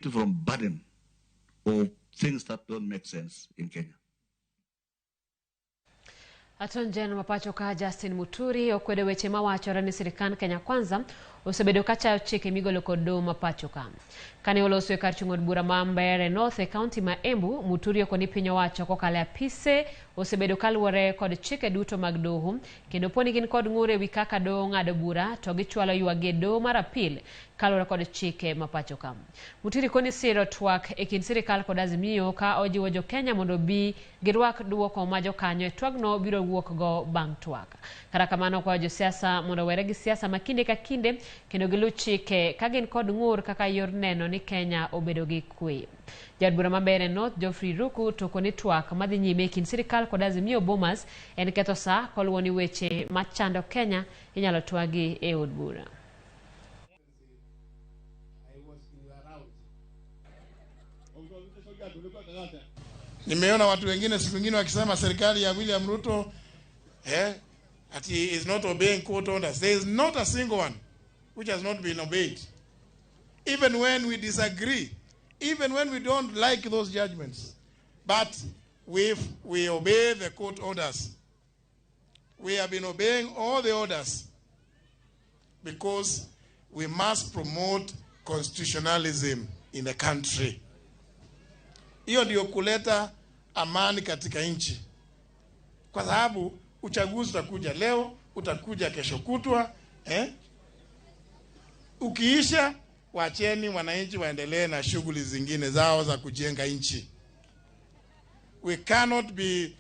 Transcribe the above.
from burden or things that don't make sense in Kenya. Atoni General mapacho ka Justin Muturi okwedo weche mawacho ni sirikal Kenya Kwanza osebedo kachayo chike Migalo kod doho mapacho ka. Kane oloso e kar chung od bura ma Mbeere North e kaunti ma Embu, Muturi okoni piny owacho kokalo e apise osebedo kaluwore kod chike duto mag doho kendo poni gin kod ng'ur ewi kaka doho ng'ado bura to gichwalo ywak e doho mar apil kaluwore kod chike mapacho ka. Muturi koni siro twak e kind sirikal kod Azimio ka ojiwo jo Kenya mondo bi girwak duoko ma jokanyo e twagno biro wuok go bang' twak. Kata kamano kwa jo siasa mondo were gi siasa makinde ka kinde kendo gilu chike ka gin kod ng'ur kaka yor neno ni Kenya obedo gi kwe. Jad bura ma Mbeere North Geoffrey Ruku to koni twak madhi nyime kind sirikal kod Azimio Bomas en ketho saa koluwo ni weche machando Kenya inyalo twagi e od bura. Nimeona watu wengine siku nyingine wakisema serikali ya William Ruto that he is not obeying court orders. There is not a single one which has not been obeyed. Even when we disagree, even when we don't like those judgments, but we obey the court orders. We have been obeying all the orders because we must promote constitutionalism in the country. Hiyo ndio kuleta amani katika nchi. Kwa sababu uchaguzi utakuja leo, utakuja kesho kutwa, ukiisha wacheni wananchi waendelee na shughuli zingine zao za kujenga nchi. We cannot be